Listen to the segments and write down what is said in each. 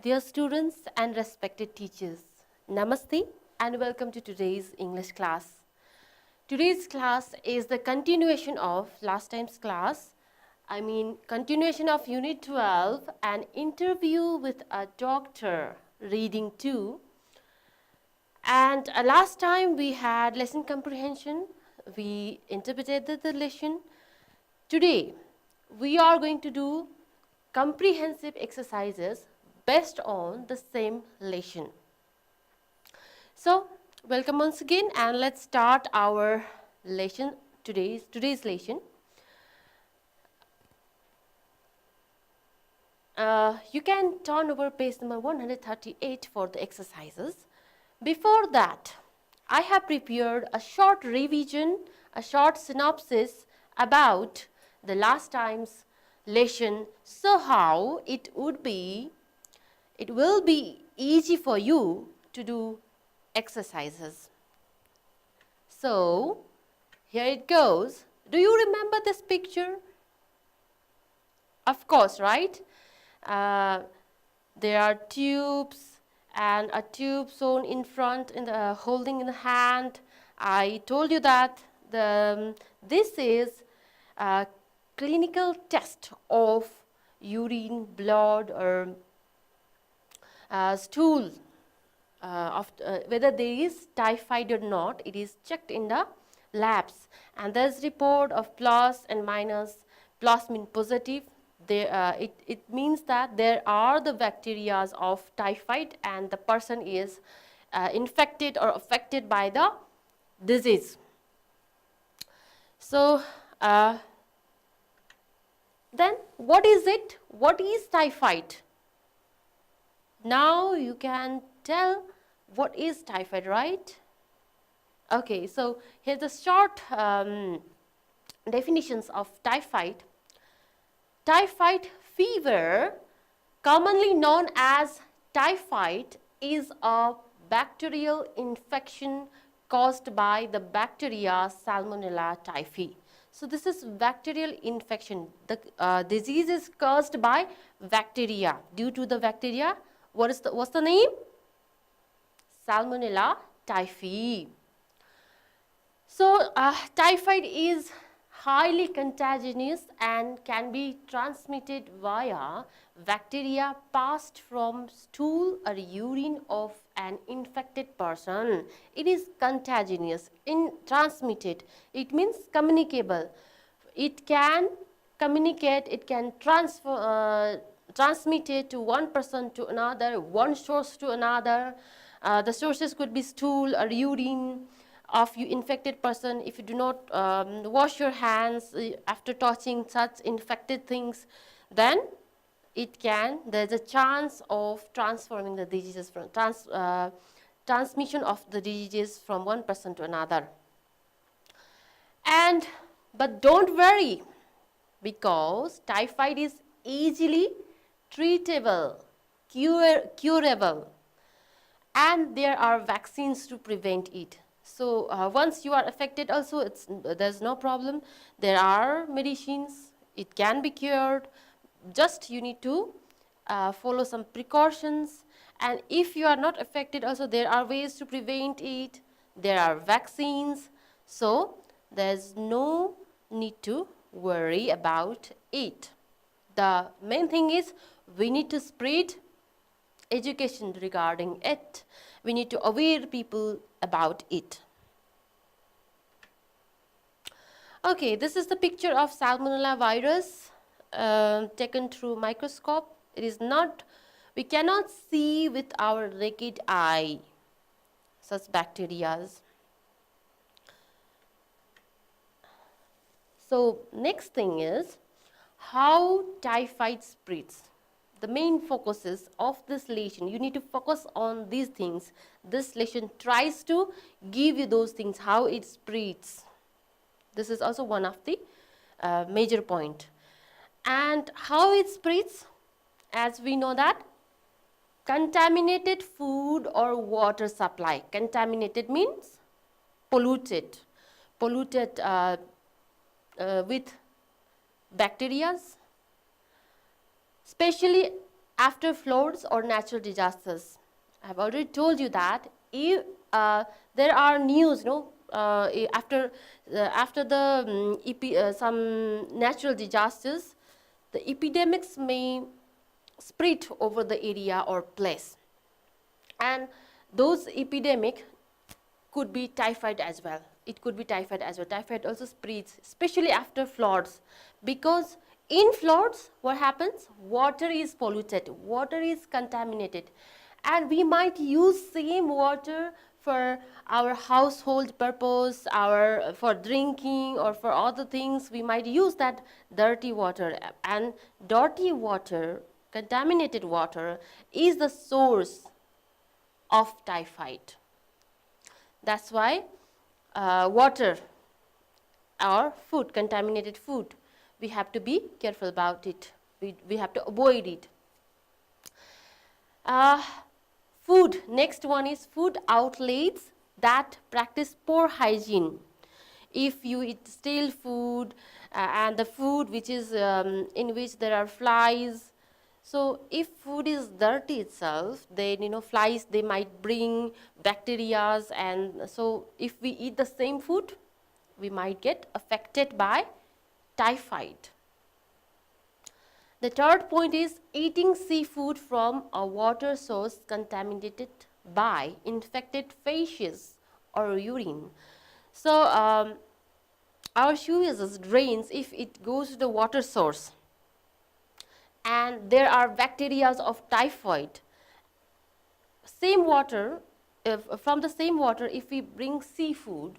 Dear students and respected teachers, Namaste and welcome to today's English class. Today's class is the continuation of last time's class. Continuation of Unit 12, an interview with a doctor, reading 2. And last time we had lesson comprehension. We interpreted the lesson. Today, we are going to do comprehensive exercises based on the same lesson. So, welcome once again and let's start our lesson, today's lesson. You can turn over page number 138 for the exercises. Before that, I have prepared a short revision, a short synopsis about the last time's lesson, so how it will be easy for you to do exercises. So, here it goes. Do you remember this picture? Of course, right? There are tubes and a tube shown in front, holding in the hand. I told you that this is a clinical test of urine, blood, or stool, whether there is typhoid or not. It is checked in the labs, and there's report of plus and minus. Plus means positive. It means that there are the bacteria of typhoid and the person is infected or affected by the disease. So, then what is it? What is typhoid? Now you can tell what is typhoid, right? Okay, so here's the short definitions of typhoid. Typhoid fever, commonly known as typhoid, is a bacterial infection caused by the bacteria Salmonella typhi. So this is bacterial infection. The disease is caused by bacteria. Due to the bacteria, what's the name? Salmonella typhi. So typhoid is highly contagious and can be transmitted via bacteria passed from stool or urine of an infected person. It is contagious, transmitted. It means communicable. It can communicate, it can transmit it to one person to another, one source to another. The sources could be stool or urine of you infected person. If you do not wash your hands after touching such infected things, then there's a chance of transforming the diseases from transmission of the diseases from one person to another. But don't worry, because typhoid is easily treatable, curable, and there are vaccines to prevent it. So once you are affected also, there's no problem. There are medicines, it can be cured. Just you need to follow some precautions, and if you are not affected also, there are ways to prevent it. There are vaccines, so there's no need to worry about it. The main thing is we need to spread education regarding it. We need to aware people about it. Okay, this is the picture of Salmonella virus taken through microscope. We cannot see with our naked eye such bacteria. So next thing is how typhoid spreads. The main focus is of this lesson. You need to focus on these things. This lesson tries to give you those things, how it spreads. This is also one of the major point. And how it spreads, as we know that contaminated food or water supply. Contaminated means polluted with bacteria, especially after floods or natural disasters. I've already told you that if there are news, after the some natural disasters, the epidemics may spread over the area or place, and those epidemic could be typhoid as well. It could be typhoid as well. Typhoid also spreads, especially after floods, because in floods, what happens? Water is polluted, water is contaminated, and we might use same water for our household purpose, our for drinking or for other things. We might use that dirty water, and dirty water, contaminated water, is the source of typhoid. That's why water or food, contaminated food, we have to be careful about it. We have to avoid it. Food, next one is food outlets that practice poor hygiene. If you eat stale food and the food which is in which there are flies, so if food is dirty itself, then flies, they might bring bacterias, and so if we eat the same food, we might get affected by typhoid. The third point is eating seafood from a water source contaminated by infected fishes or urine. So our sewage drains, if it goes to the water source and there are bacteria of typhoid, same water, from the same water, if we bring seafood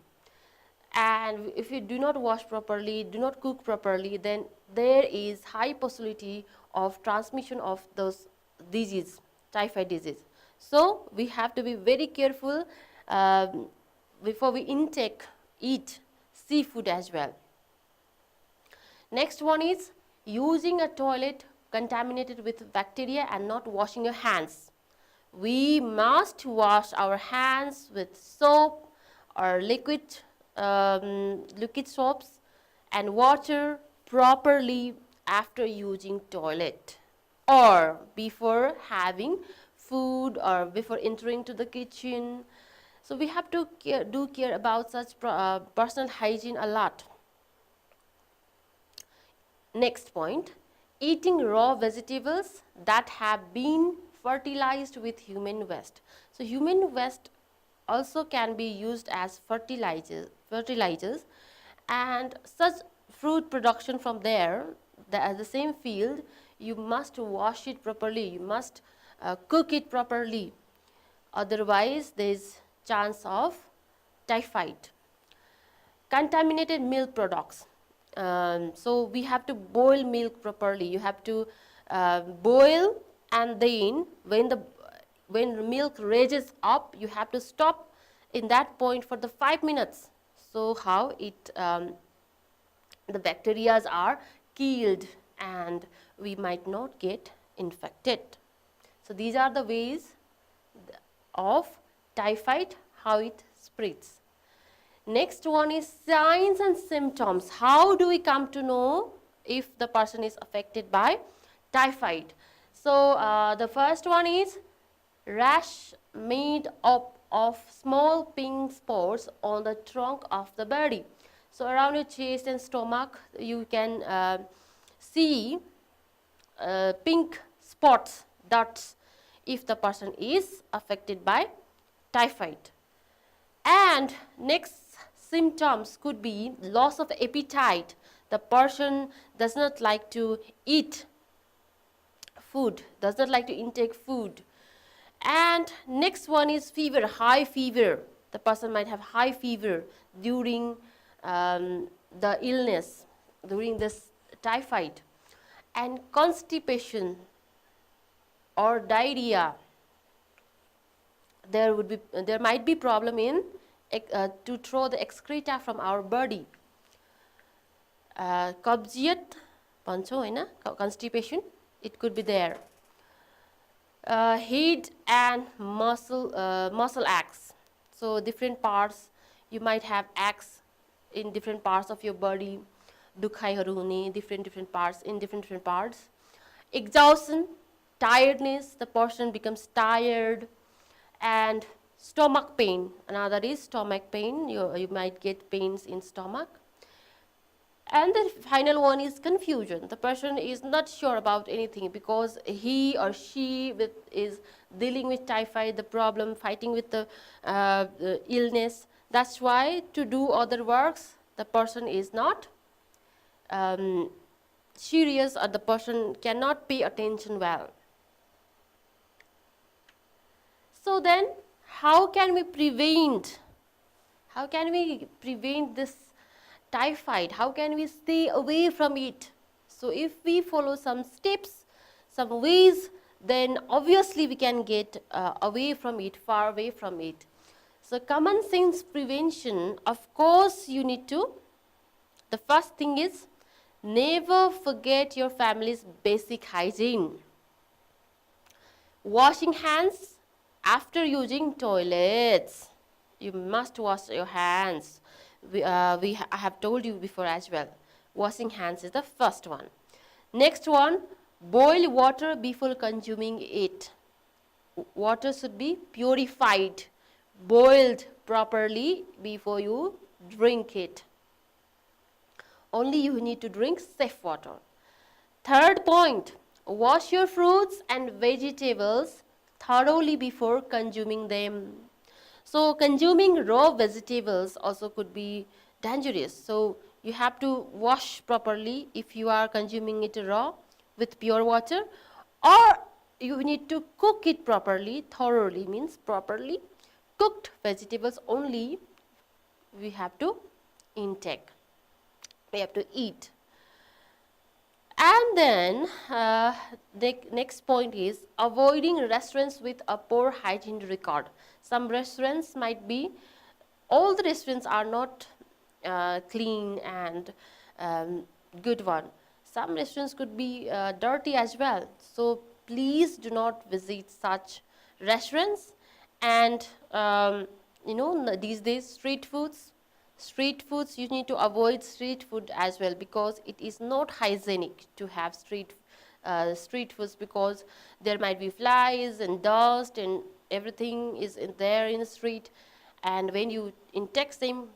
and if you do not wash properly, do not cook properly, then there is high possibility of transmission of those disease, typhoid disease. So we have to be very careful before we eat seafood as well. Next one is using a toilet contaminated with bacteria and not washing your hands. We must wash our hands with soap or liquid soaps and water properly after using toilet or before having food or before entering to the kitchen. So we have to care about such personal hygiene a lot. Next point, eating raw vegetables that have been fertilized with human waste. So human waste also can be used as fertilizers, and such fruit production from there, the same field, you must wash it properly, you must cook it properly, otherwise there is chance of typhoid. Contaminated milk products. So we have to boil milk properly. You have to boil, and then when milk raises up, you have to stop in that point for the 5 minutes. So how the bacteria are killed and we might not get infected. So these are the ways of typhoid, how it spreads. Next one is signs and symptoms. How do we come to know if the person is affected by typhoid? So the first one is rash made up of small pink spots on the trunk of the body. So around your chest and stomach, you can see pink spots, dots, if the person is affected by typhoid. And next symptoms could be loss of appetite. The person does not like to eat food, does not like to intake food. And next one is fever, high fever. The person might have high fever during the illness, during this typhoid. And constipation or diarrhea. There might be problem in to throw the excreta from our body. Kabziyat, constipation, it could be there. Head and muscle aches. So different parts, you might have aches in different parts of your body. Dukhai haruni, different parts in different parts. Exhaustion, tiredness, the person becomes tired. And stomach pain, another is stomach pain, you might get pains in stomach. And the final one is confusion. The person is not sure about anything because he or she is dealing with typhoid, the problem, fighting with the illness. That's why to do other works, the person is not serious, or the person cannot pay attention well. So then, how can we prevent this typhoid? How can we stay away from it? So if we follow some steps, some ways, then obviously we can get away from it, far away from it. So common sense prevention, of course you need to, the first thing is, never forget your family's basic hygiene. Washing hands after using toilets. You must wash your hands. I have told you before as well. Washing hands is the first one. Next one, boil water before consuming it. Water should be purified, boiled properly before you drink it. Only you need to drink safe water. Third point, wash your fruits and vegetables thoroughly before consuming them. So consuming raw vegetables also could be dangerous. So you have to wash properly if you are consuming it raw with pure water, or you need to cook it properly. Thoroughly means properly cooked vegetables only we have to intake. We have to eat. And then the next point is avoiding restaurants with a poor hygiene record. Some restaurants might be, all the restaurants are not clean and good one. Some restaurants could be dirty as well. So please do not visit such restaurants. And these days street foods, you need to avoid street food as well, because it is not hygienic to have street foods, because there might be flies and dust and everything is there in the street, and when you intake some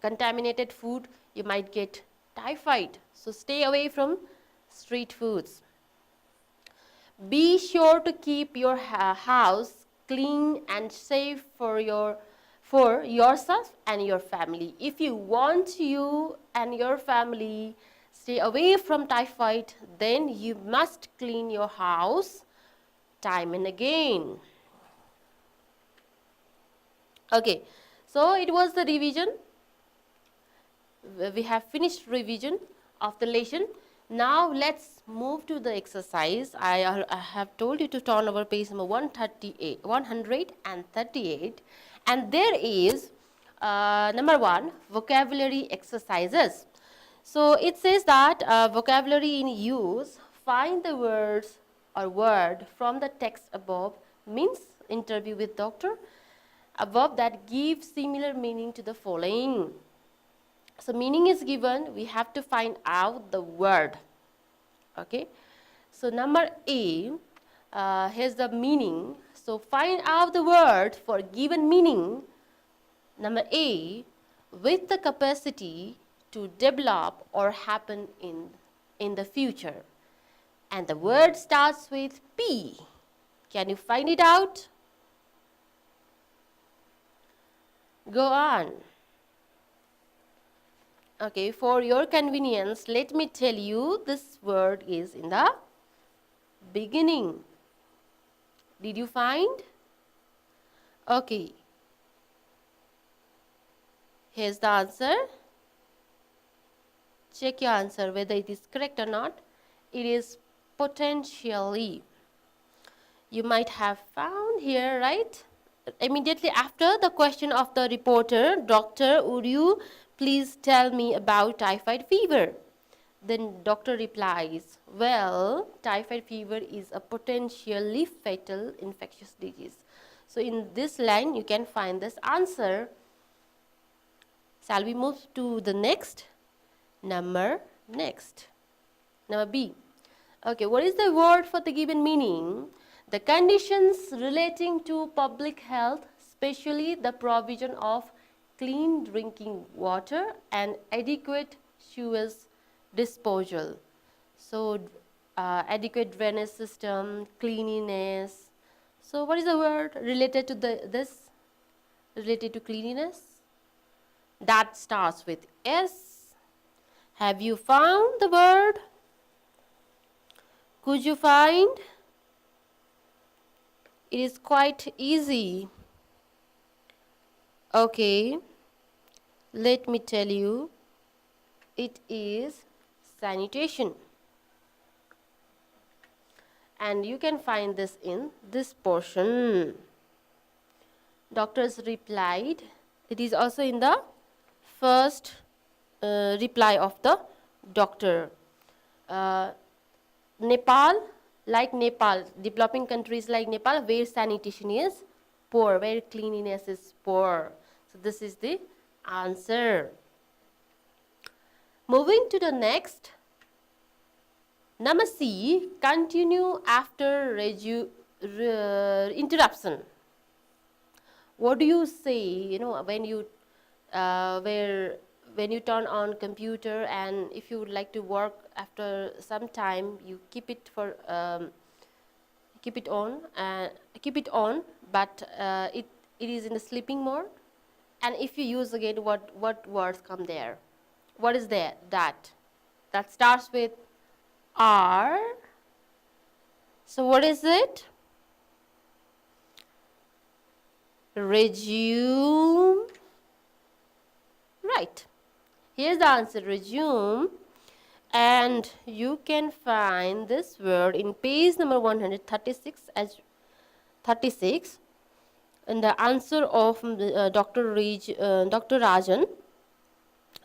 contaminated food, you might get typhoid. So stay away from street foods. Be sure to keep your house clean and safe for yourself and your family. If you want you and your family stay away from typhoid, then you must clean your house time and again. Okay, so it was the revision. We have finished revision of the lesson. Now let's move to the exercise. I have told you to turn over page number 138, and there is number 1, vocabulary exercises. So it says that vocabulary in use, find the words or word from the text above, means interview with doctor, above, that give similar meaning to the following. So meaning is given, we have to find out the word. Okay, so number A, here's the meaning. So find out the word for given meaning. Number A, with the capacity to develop or happen in the future. And the word starts with P. Can you find it out? Go on. Okay, for your convenience, let me tell you this word is in the beginning. Did you find? Okay. Here's the answer. Check your answer whether it is correct or not. It is potentially. You might have found here, right? Immediately after the question of the reporter, doctor, would you please tell me about typhoid fever? Then doctor replies, well, typhoid fever is a potentially fatal infectious disease. So in this line, you can find this answer. Shall we move to the next? Number B. Okay, what is the word for the given meaning? The conditions relating to public health, especially the provision of clean drinking water and adequate sewage disposal. So, adequate drainage system, cleanliness. So, what is the word related to this? Related to cleanliness? That starts with S. Have you found the word? Could you find? It is quite easy. Okay, let me tell you. It is sanitation. And you can find this in this portion. Doctors replied. It is also in the first reply of the doctor. Uh, Nepal, developing countries like Nepal, where sanitation is poor, where cleanliness is poor. So this is the answer. Moving to the next. Number C, continue after interruption. What do you say, when you when you turn on computer, and if you would like to work after some time, you keep it on, but it is in the sleeping mode, and if you use again, what words come there? What is there? That starts with R. So what is it? Resume. Right. Here's the answer, resume. And you can find this word in page number 136 as 36, and the answer of Dr. Rajan,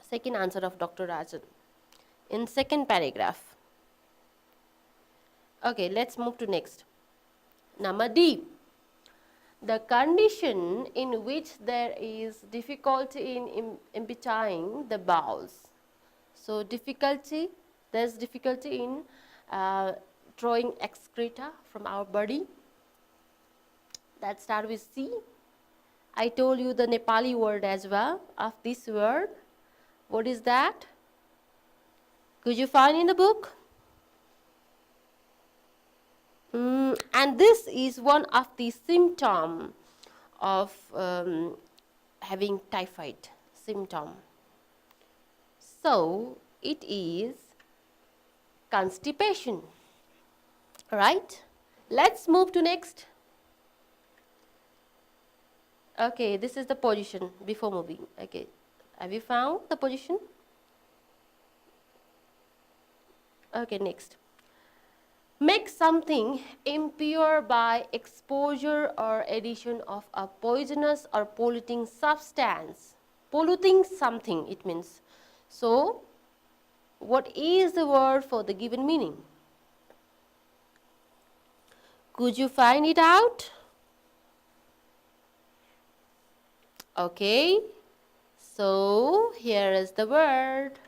second answer of Dr. Rajan, in second paragraph. Okay, let's move to next. Number D. The condition in which there is difficulty in emptying the bowels. So there's difficulty in drawing excreta from our body. That start with C. I told you the Nepali word as well of this word. What is that? Could you find in the book? And this is one of the symptoms of having typhoid symptom. So it is constipation. Right? Let's move to next. Okay, this is the position before moving. Okay, have you found the position? Okay, next. Make something impure by exposure or addition of a poisonous or polluting substance. Polluting something, it means. So, what is the word for the given meaning? Could you find it out? Okay, so here is the word,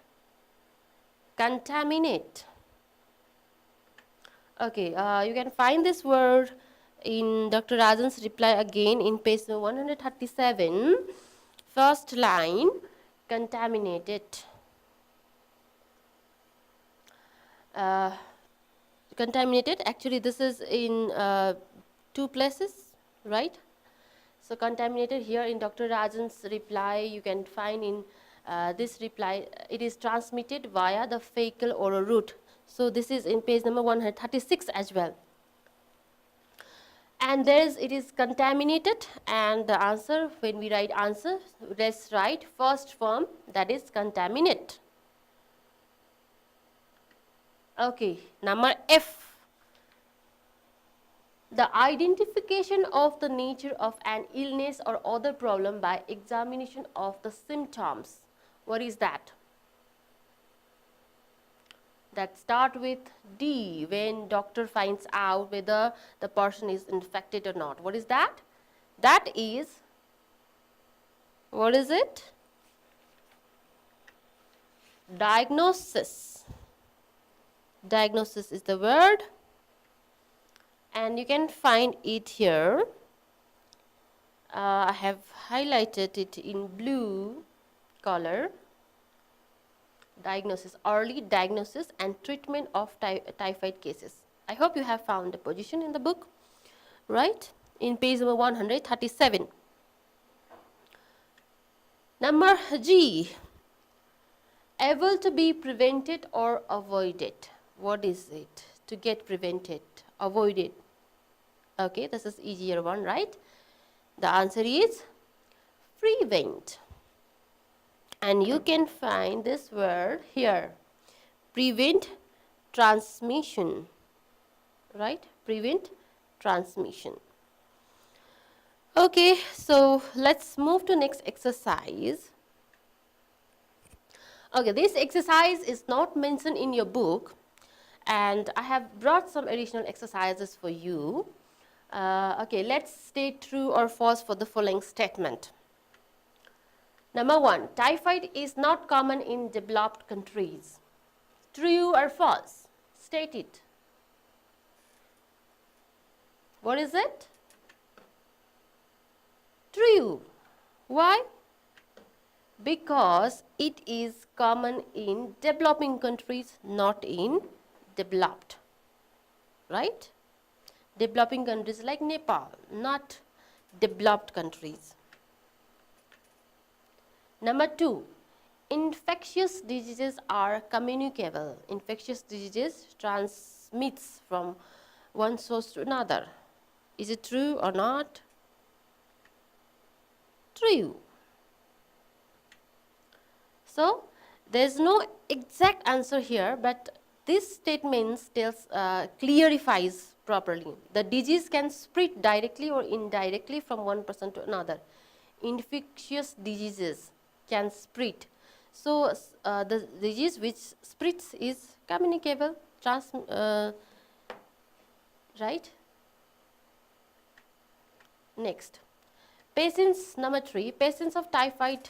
contaminate. Okay, you can find this word in Dr. Rajan's reply again in page 137, first line, contaminated. Contaminated, actually this is in two places, right? So contaminated here in Dr. Rajan's reply, you can find in this reply, it is transmitted via the fecal oral route. So this is in page number 136 as well. And it is contaminated, and the answer, when we write answer, let's write first form, that is contaminate. Okay, number F. The identification of the nature of an illness or other problem by examination of the symptoms. What is that? That start with D, when doctor finds out whether the person is infected or not. What is that? That is, what is it? Diagnosis. Diagnosis is the word, and you can find it here. I have highlighted it in blue color. Diagnosis, early diagnosis and treatment of typhoid cases. I hope you have found the position in the book, right? In page number 137. Number G, able to be prevented or avoided. What is it? To get prevented, avoided. Okay, this is easier one, right? The answer is prevent. And you can find this word here, prevent transmission, right? Prevent transmission. Okay, so let's move to next exercise. Okay, this exercise is not mentioned in your book, and I have brought some additional exercises for you. Okay, let's state true or false for the following statement. Number 1, typhoid is not common in developed countries. True or false? State it. What is it? True. Why? Because it is common in developing countries, not in developed. Right? Developing countries like Nepal, not developed countries. Number 2, infectious diseases are communicable. Infectious diseases transmits from one source to another. Is it true or not? True. So, there is no exact answer here, but this statement clarifies properly. The disease can spread directly or indirectly from one person to another. Infectious diseases can spread. So, the disease which spreads is communicable, right? Next, patients, number 3, patients of typhoid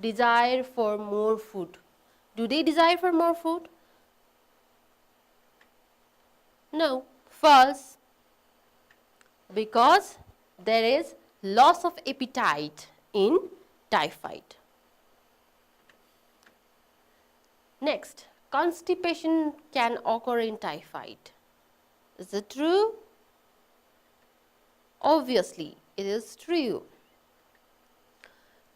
desire for more food. Do they desire for more food? No, false. Because there is loss of appetite in typhoid. Next, constipation can occur in typhoid. Is it true? Obviously, it is true.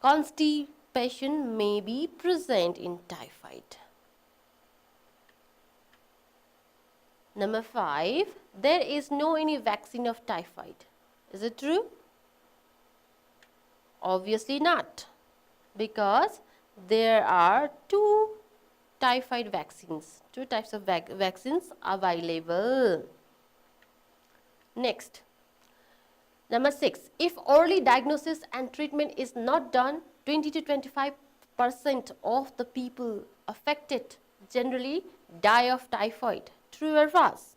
Constipation may be present in typhoid. Number 5, there is no any vaccine of typhoid. Is it true? Obviously not, because there are 2 typhoid vaccines, 2 types of vaccines available. Next, number 6, if early diagnosis and treatment is not done, 20 to 25% of the people affected generally die of typhoid. True or false?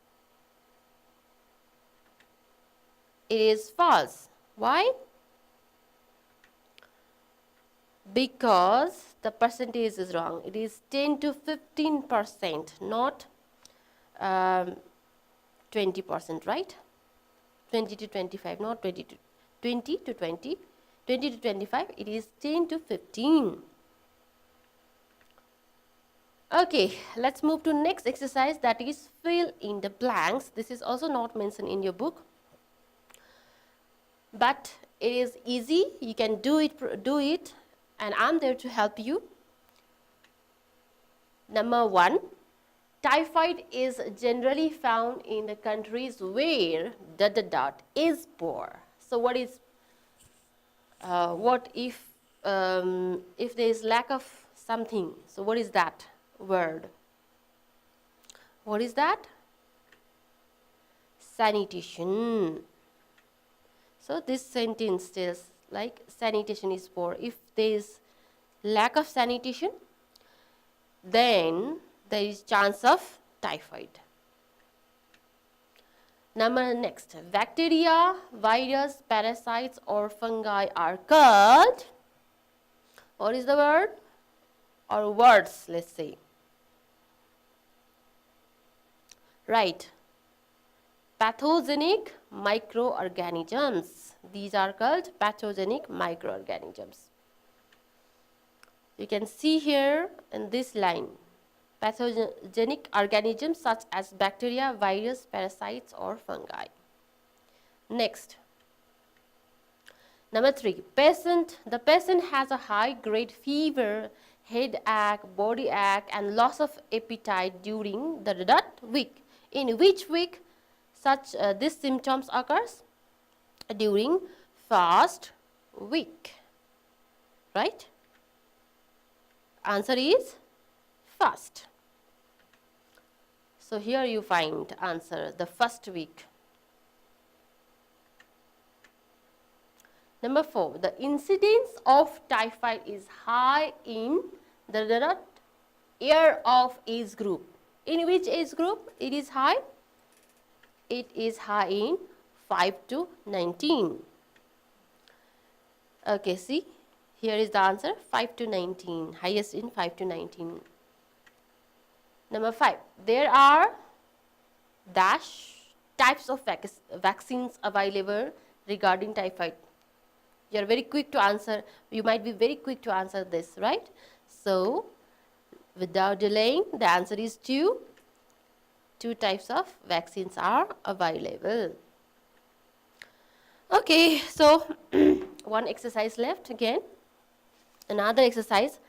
It is false. Why? Because the percentage is wrong. It is 10 to 15%, not 20%, right? 20 to 25, not 20 to 20 to 20, 20 to 25, it is 10 to 15. Okay, let's move to next exercise, that is fill in the blanks. This is also not mentioned in your book, but it is easy. You can do it, and I'm there to help you. Number 1, typhoid is generally found in the countries where ... is poor. So what is what if there is lack of something? So what is that word? What is that? Sanitation. So this sentence tells like sanitation is poor. If there is lack of sanitation, then there is chance of typhoid. Next, bacteria, virus, parasites or fungi are called, what is the word? Or words, let's say. Right. Pathogenic microorganisms. These are called pathogenic microorganisms. You can see here in this line, pathogenic organisms such as bacteria, virus, parasites or fungi. Next. Number 3, the patient has a high grade fever, headache, body ache and loss of appetite during the week. In which week such these symptoms occurs? During first week, right? Answer is first. So here you find answer, the first week. Number 4, the incidence of typhoid is high in the year of age group. In which age group it is high? It is high in 5 to 19. Okay, see, here is the answer, 5 to 19, highest in 5 to 19. Number 5, there are types of vaccines available regarding typhoid. You are very quick to answer, you might be very quick to answer this, right? So, without delaying, the answer is 2. 2 types of vaccines are available. Okay, so one exercise left again. Another exercise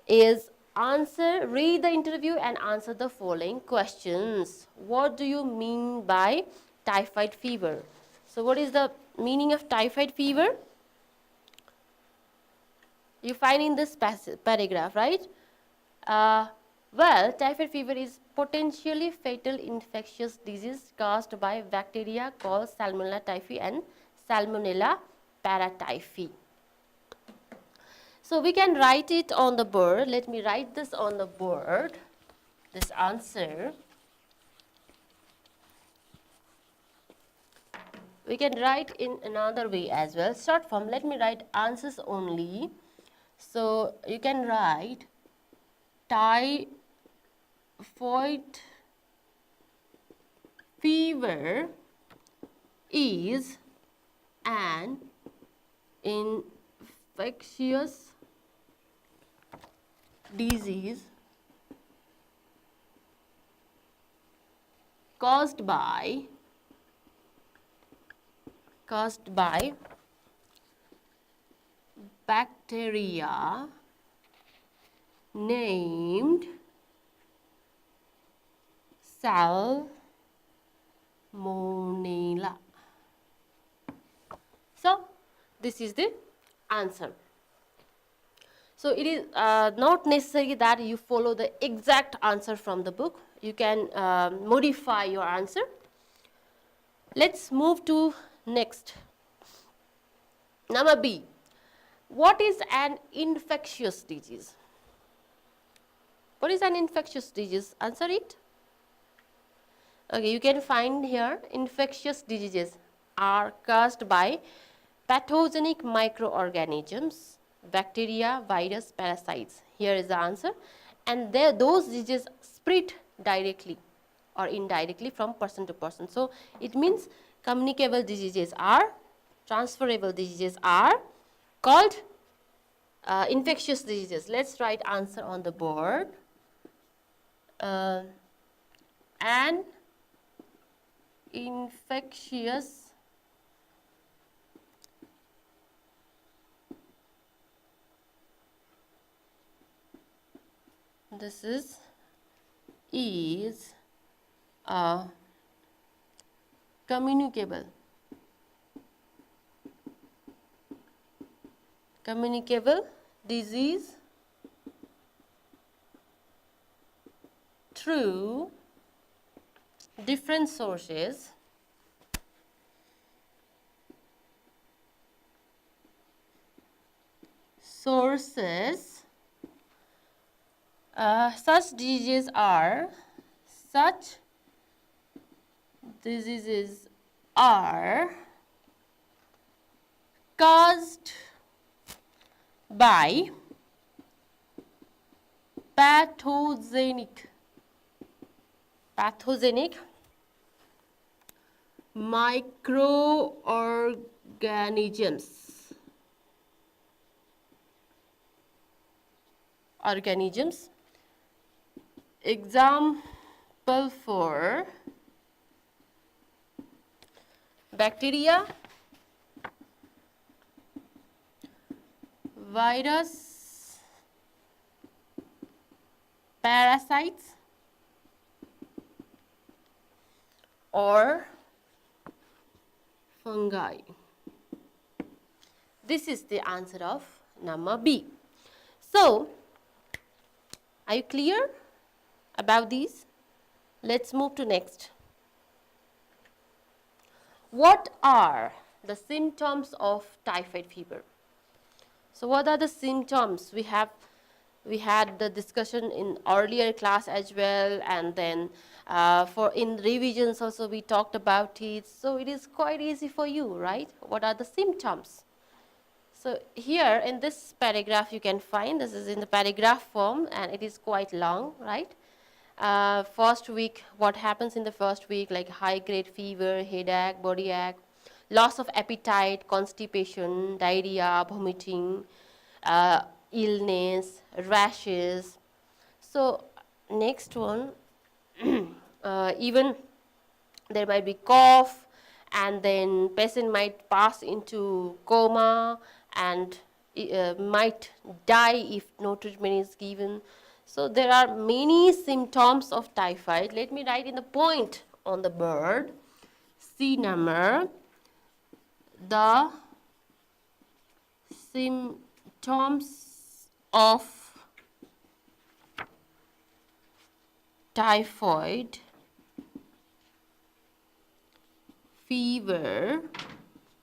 is read the interview and answer the following questions. What do you mean by typhoid fever? So what is the meaning of typhoid fever? You find in this paragraph, right? Well, typhoid fever is potentially fatal infectious disease caused by bacteria called Salmonella typhi and Salmonella paratyphi. So we can write it on the board. Let me write this on the board, this answer. We can write in another way as well. Short form, let me write answers only. So you can write typhoid fever is an infectious disease caused by bacteria named Salmonella. So this is the answer. So it is not necessary that you follow the exact answer from the book. You can modify your answer. Let's move to next. Number B. What is an infectious disease? What is an infectious disease? Answer it. Okay, you can find here infectious diseases are caused by pathogenic microorganisms, bacteria, virus, parasites. Here is the answer. And those diseases spread directly or indirectly from person to person. So it means communicable diseases are, transferable diseases are called infectious diseases. Let's write answer on the board. An infectious is a communicable disease through different sources such diseases are caused by pathogenic pathogenic microorganisms. Example for bacteria, virus, parasites, or fungi. This is the answer of number B. So, are you clear about these? Let's move to next. What are the symptoms of typhoid fever? So what are the symptoms? We had the discussion in earlier class as well, and then for in revisions also we talked about it. So it is quite easy for you, right? What are the symptoms? So here in this paragraph you can find, this is in the paragraph form and it is quite long, right? First week, what happens in the first week, like high grade fever, headache, body ache, loss of appetite, constipation, diarrhea, vomiting, illness, rashes. So next one, even there might be cough, and then patient might pass into coma and might die if no treatment is given. So there are many symptoms of typhoid. Let me write in the point on the board. C number, the symptoms of typhoid fever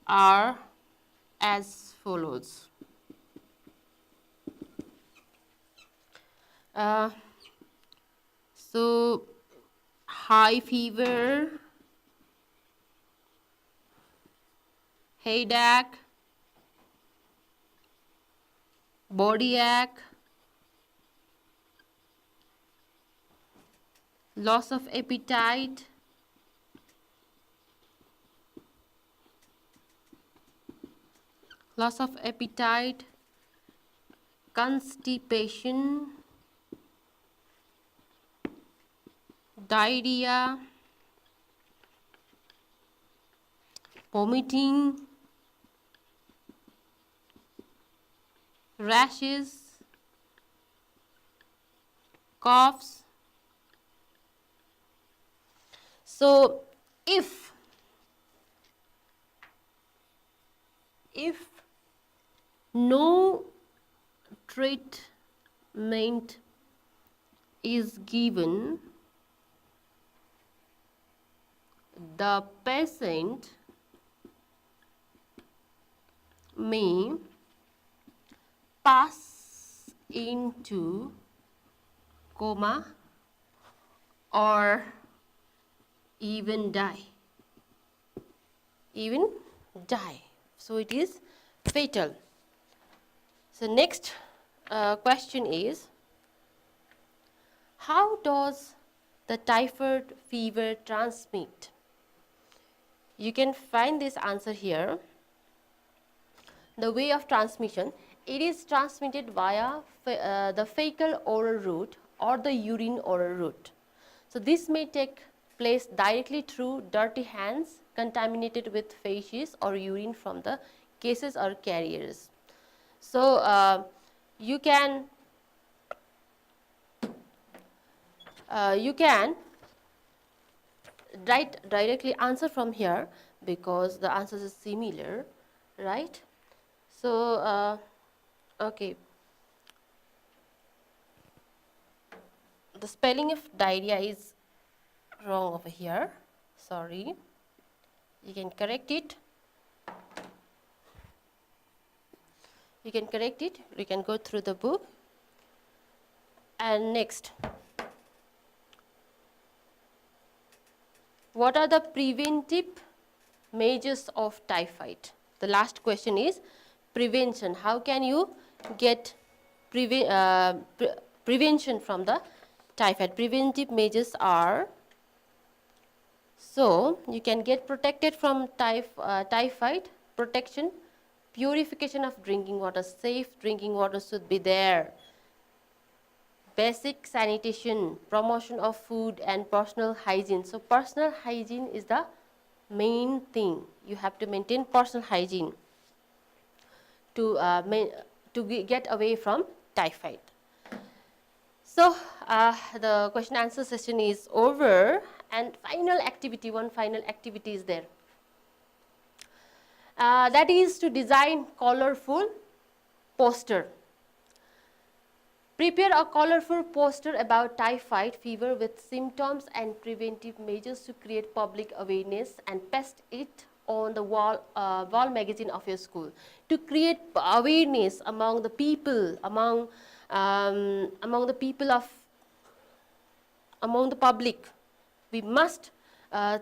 are as follows. So high fever, headache, body ache, loss of appetite, constipation, diarrhea, vomiting, rashes, coughs. So if no treatment is given, the patient may pass into coma or even die. So it is fatal. So next question is, how does the typhoid fever transmit? You can find this answer here. The way of transmission, it is transmitted via the fecal oral route or the urine oral route. So this may take place directly through dirty hands contaminated with feces or urine from the cases or carriers. So you can write directly answer from here because the answers is similar, right? So okay, the spelling of diarrhea is wrong over here, sorry, you can correct it. You can go through the book. And next, what are the preventive measures of typhoid? The last question is prevention. How can you get prevention from the typhoid? Preventive measures are So you can get protected from typhoid, protection, purification of drinking water, safe drinking water should be there. Basic sanitation, promotion of food and personal hygiene. So personal hygiene is the main thing. You have to maintain personal hygiene to, get away from typhoid. So the question answer session is over, and final activity, one final activity is there. That is to design colorful poster. Prepare a colorful poster about typhoid fever with symptoms and preventive measures to create public awareness, and paste it on the wall magazine of your school to create awareness among the people, among the people of, among the public. We must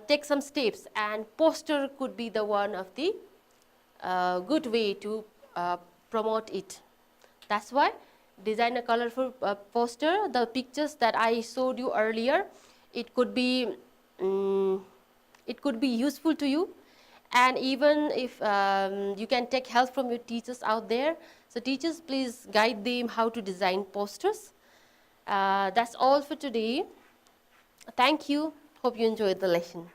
take some steps, and poster could be the one of the good way to promote it. That's why design a colorful poster. The pictures that I showed you earlier, it could be useful to you, and even if you can take help from your teachers out there. So teachers, please guide them how to design posters. That's all for today. Thank you. Hope you enjoyed the lesson.